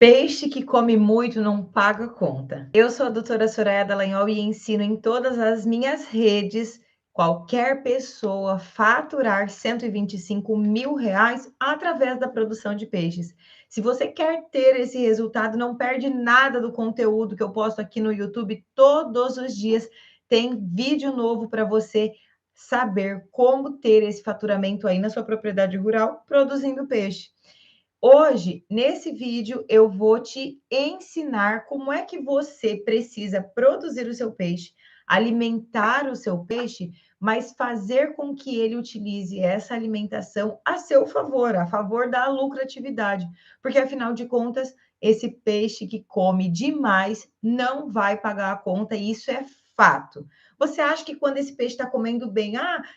Peixe que come muito não paga conta. Eu sou a doutora Soraya Dallagnol e ensino em todas as minhas redes qualquer pessoa faturar R$ 125.000 através da produção de peixes. Se você quer ter esse resultado, não perde nada do conteúdo que eu posto aqui no YouTube todos os dias. Tem vídeo novo para você saber como ter esse faturamento aí na sua propriedade rural produzindo peixe. Hoje, nesse vídeo, eu vou te ensinar como é que você precisa produzir o seu peixe, alimentar o seu peixe, mas fazer com que ele utilize essa alimentação a seu favor, a favor da lucratividade. Porque, afinal de contas, esse peixe que come demais não vai pagar a conta, e isso é fato. Você acha que quando esse peixe está comendo bem,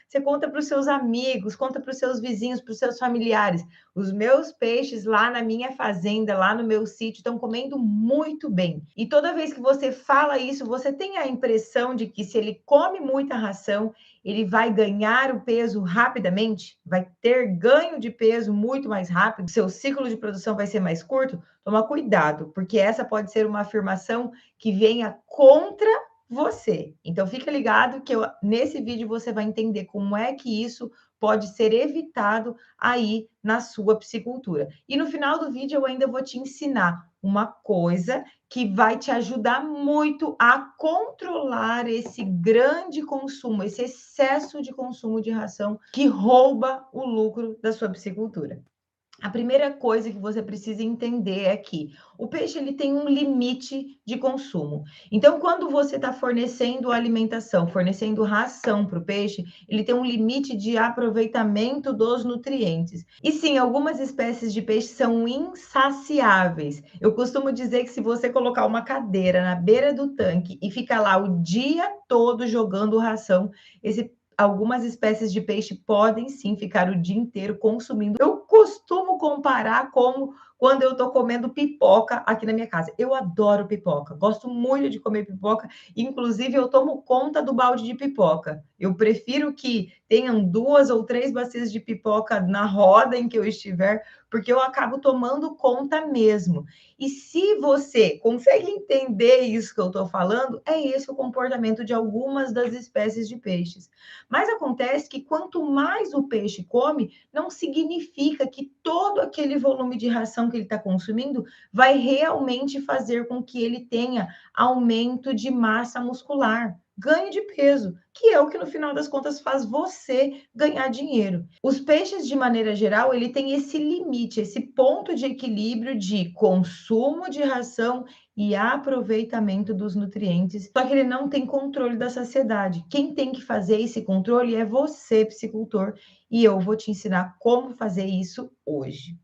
você conta para os seus amigos, conta para os seus vizinhos, para os seus familiares. Os meus peixes lá na minha fazenda, lá no meu sítio, estão comendo muito bem. E toda vez que você fala isso, você tem a impressão de que se ele come muita ração, ele vai ganhar o peso rapidamente, vai ter ganho de peso muito mais rápido, seu ciclo de produção vai ser mais curto? Toma cuidado, porque essa pode ser uma afirmação que venha contra você. Então, fica ligado que nesse vídeo você vai entender como é que isso pode ser evitado aí na sua piscicultura. E no final do vídeo eu ainda vou te ensinar uma coisa que vai te ajudar muito a controlar esse grande consumo, esse excesso de consumo de ração que rouba o lucro da sua piscicultura. A primeira coisa que você precisa entender é que o peixe ele tem um limite de consumo. Então, quando você está fornecendo alimentação, fornecendo ração para o peixe, ele tem um limite de aproveitamento dos nutrientes. E sim, algumas espécies de peixe são insaciáveis. Eu costumo dizer que se você colocar uma cadeira na beira do tanque e ficar lá o dia todo jogando ração, algumas espécies de peixe podem sim ficar o dia inteiro consumindo. Eu costumo comparar como quando eu estou comendo pipoca aqui na minha casa. Eu adoro pipoca, gosto muito de comer pipoca, inclusive eu tomo conta do balde de pipoca. Eu prefiro que tenham 2 ou 3 bacias de pipoca na roda em que eu estiver, porque eu acabo tomando conta mesmo. E se você consegue entender isso que eu estou falando, é esse o comportamento de algumas das espécies de peixes. Mas acontece que quanto mais o peixe come, não significa que todo aquele volume de ração que ele está consumindo vai realmente fazer com que ele tenha aumento de massa muscular, ganho de peso, que é o que no final das contas faz você ganhar dinheiro. Os peixes, de maneira geral, ele tem esse limite, esse ponto de equilíbrio de consumo de ração e aproveitamento dos nutrientes, só que ele não tem controle da saciedade. Quem tem que fazer esse controle é você, piscicultor, e eu vou te ensinar como fazer isso hoje.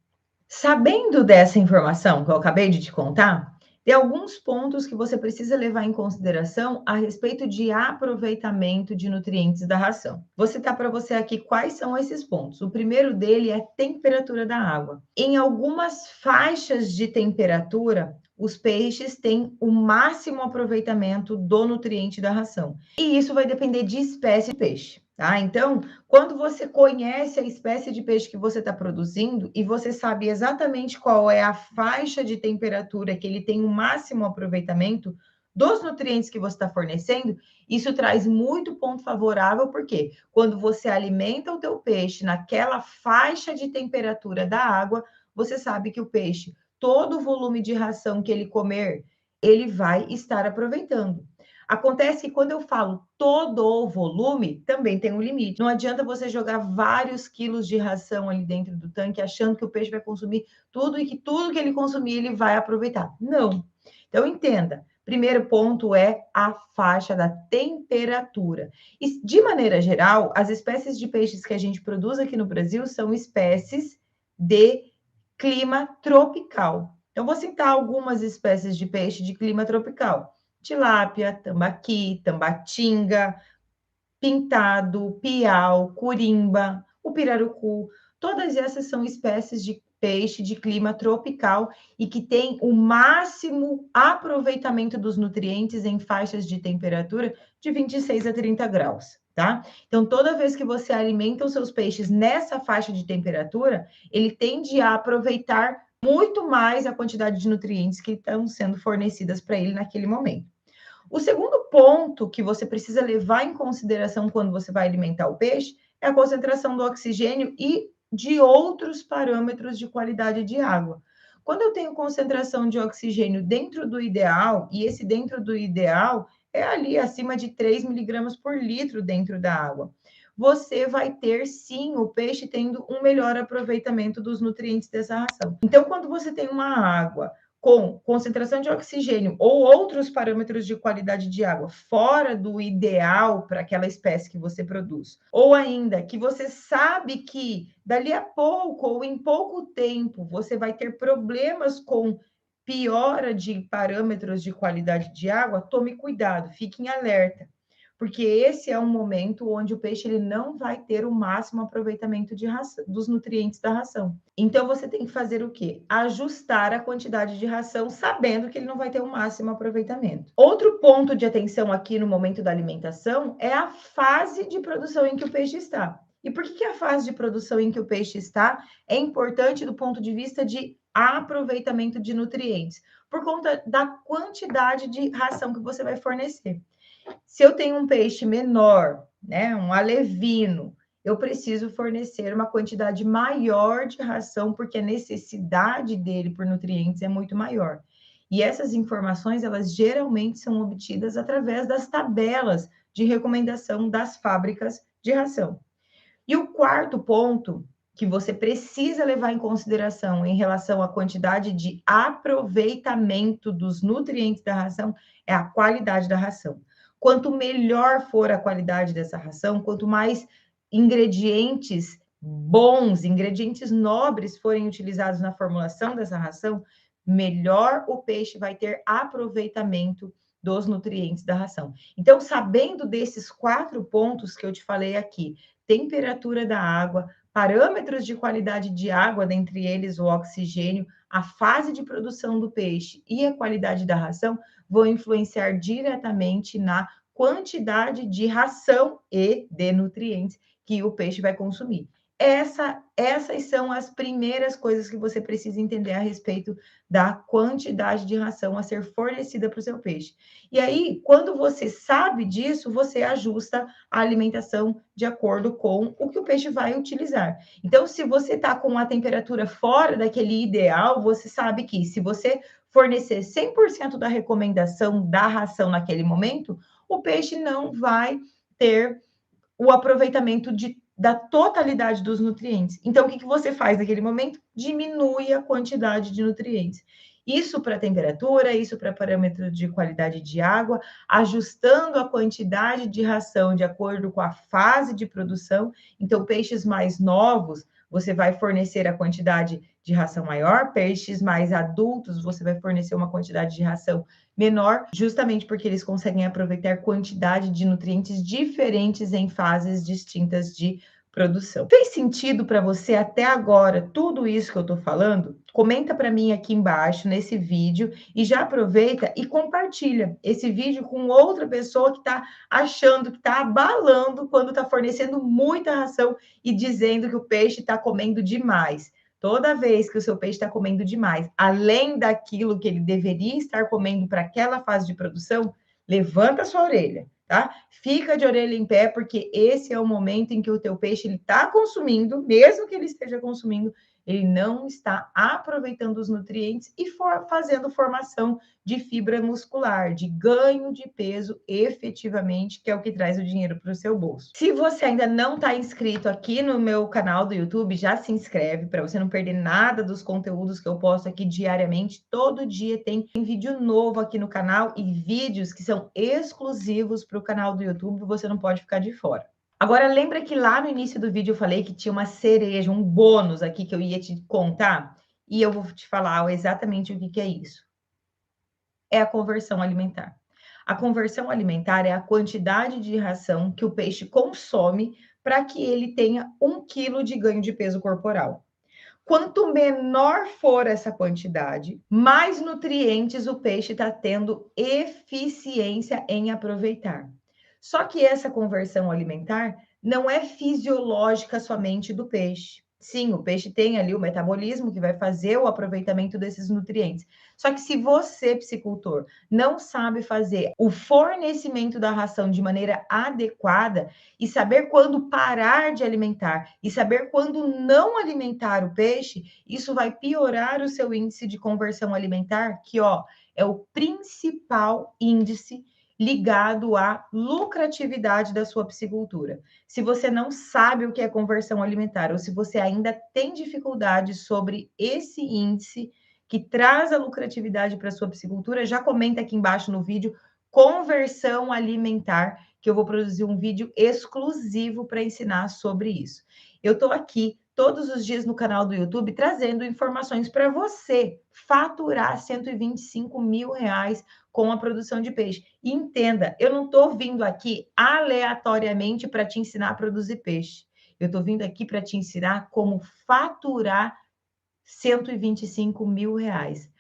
Sabendo dessa informação que eu acabei de te contar, tem alguns pontos que você precisa levar em consideração a respeito de aproveitamento de nutrientes da ração. Vou citar para você aqui quais são esses pontos. O primeiro dele é temperatura da água. Em algumas faixas de temperatura, os peixes têm o máximo aproveitamento do nutriente da ração. E isso vai depender de espécie de peixe, tá? Então, quando você conhece a espécie de peixe que você está produzindo e você sabe exatamente qual é a faixa de temperatura que ele tem o máximo aproveitamento dos nutrientes que você está fornecendo, isso traz muito ponto favorável, porque quando você alimenta o teu peixe naquela faixa de temperatura da água, você sabe que o peixe, todo o volume de ração que ele comer, ele vai estar aproveitando. Acontece que quando eu falo todo o volume, também tem um limite. Não adianta você jogar vários quilos de ração ali dentro do tanque, achando que o peixe vai consumir tudo e que tudo que ele consumir ele vai aproveitar. Não. Então, entenda. Primeiro ponto é a faixa da temperatura. E, de maneira geral, as espécies de peixes que a gente produz aqui no Brasil são espécies de clima tropical. Então, vou citar algumas espécies de peixe de clima tropical: tilápia, tambaqui, tambatinga, pintado, piau, curimba, o pirarucu. Todas essas são espécies de peixe de clima tropical e que tem o máximo aproveitamento dos nutrientes em faixas de temperatura de 26 a 30 graus, tá? Então, toda vez que você alimenta os seus peixes nessa faixa de temperatura, ele tende a aproveitar muito mais a quantidade de nutrientes que estão sendo fornecidas para ele naquele momento. O segundo ponto que você precisa levar em consideração quando você vai alimentar o peixe é a concentração do oxigênio e de outros parâmetros de qualidade de água. Quando eu tenho concentração de oxigênio dentro do ideal, e esse dentro do ideal é ali acima de 3 miligramas por litro dentro da água, você vai ter sim o peixe tendo um melhor aproveitamento dos nutrientes dessa ração. Então, quando você tem uma água com concentração de oxigênio ou outros parâmetros de qualidade de água fora do ideal para aquela espécie que você produz, ou ainda que você sabe que dali a pouco ou em pouco tempo você vai ter problemas com piora de parâmetros de qualidade de água, tome cuidado, fique em alerta, porque esse é um momento onde o peixe ele não vai ter o máximo aproveitamento de ração, dos nutrientes da ração. Então você tem que fazer o quê? Ajustar a quantidade de ração, sabendo que ele não vai ter o máximo aproveitamento. Outro ponto de atenção aqui no momento da alimentação é a fase de produção em que o peixe está. E por que a fase de produção em que o peixe está é importante do ponto de vista de aproveitamento de nutrientes? Por conta da quantidade de ração que você vai fornecer. Se eu tenho um peixe menor, né, um alevino, eu preciso fornecer uma quantidade maior de ração, porque a necessidade dele por nutrientes é muito maior. E essas informações, elas geralmente são obtidas através das tabelas de recomendação das fábricas de ração. E o quarto ponto que você precisa levar em consideração em relação à quantidade de aproveitamento dos nutrientes da ração é a qualidade da ração. Quanto melhor for a qualidade dessa ração, quanto mais ingredientes bons, ingredientes nobres forem utilizados na formulação dessa ração, melhor o peixe vai ter aproveitamento dos nutrientes da ração. Então, sabendo desses 4 pontos que eu te falei aqui, temperatura da água, parâmetros de qualidade de água, dentre eles o oxigênio, a fase de produção do peixe e a qualidade da ração, vão influenciar diretamente na quantidade de ração e de nutrientes que o peixe vai consumir. Essas são as primeiras coisas que você precisa entender a respeito da quantidade de ração a ser fornecida para o seu peixe. E aí, quando você sabe disso, você ajusta a alimentação de acordo com o que o peixe vai utilizar. Então, se você está com a temperatura fora daquele ideal, você sabe que se você fornecer 100% da recomendação da ração naquele momento, o peixe não vai ter o aproveitamento da totalidade dos nutrientes. Então, o que você faz naquele momento? Diminui a quantidade de nutrientes. Isso para temperatura, isso para parâmetro de qualidade de água, ajustando a quantidade de ração de acordo com a fase de produção. Então, peixes mais novos, você vai fornecer a quantidade de ração maior, peixes mais adultos, você vai fornecer uma quantidade de ração menor, justamente porque eles conseguem aproveitar quantidade de nutrientes diferentes em fases distintas de produção. Fez sentido para você até agora tudo isso que eu estou falando? Comenta para mim aqui embaixo nesse vídeo e já aproveita e compartilha esse vídeo com outra pessoa que está achando que está abalando quando está fornecendo muita ração e dizendo que o peixe está comendo demais. Toda vez que o seu peixe está comendo demais, além daquilo que ele deveria estar comendo para aquela fase de produção, levanta a sua orelha, tá? Fica de orelha em pé, porque esse é o momento em que o teu peixe ele está consumindo, mesmo que ele esteja consumindo, ele não está aproveitando os nutrientes e fazendo formação de fibra muscular, de ganho de peso efetivamente, que é o que traz o dinheiro para o seu bolso. Se você ainda não está inscrito aqui no meu canal do YouTube, já se inscreve para você não perder nada dos conteúdos que eu posto aqui diariamente. Todo dia tem vídeo novo aqui no canal e vídeos que são exclusivos para o canal do YouTube, você não pode ficar de fora. Agora, lembra que lá no início do vídeo eu falei que tinha uma cereja, um bônus aqui que eu ia te contar? E eu vou te falar exatamente o que é isso. É a conversão alimentar. A conversão alimentar é a quantidade de ração que o peixe consome para que ele tenha 1 quilo de ganho de peso corporal. Quanto menor for essa quantidade, mais nutrientes o peixe está tendo eficiência em aproveitar. Só que essa conversão alimentar não é fisiológica somente do peixe. Sim, o peixe tem ali o metabolismo que vai fazer o aproveitamento desses nutrientes. Só que se você, piscicultor, não sabe fazer o fornecimento da ração de maneira adequada e saber quando parar de alimentar e saber quando não alimentar o peixe, isso vai piorar o seu índice de conversão alimentar, que ó, é o principal índice ligado à lucratividade da sua piscicultura. Se você não sabe o que é conversão alimentar, ou se você ainda tem dificuldade sobre esse índice que traz a lucratividade para a sua piscicultura, já comenta aqui embaixo no vídeo conversão alimentar, que eu vou produzir um vídeo exclusivo para ensinar sobre isso. Eu estou aqui todos os dias no canal do YouTube trazendo informações para você faturar 125 mil reais com a produção de peixe. E entenda, eu não estou vindo aqui aleatoriamente para te ensinar a produzir peixe. Eu estou vindo aqui para te ensinar como faturar 125 mil reais.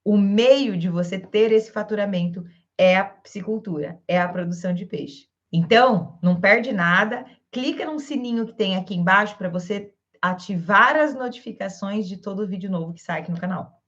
O meio de você ter esse faturamento é a piscicultura, é a produção de peixe. Então, não perde nada, clica no sininho que tem aqui embaixo para você ativar as notificações de todo vídeo novo que sai aqui no canal.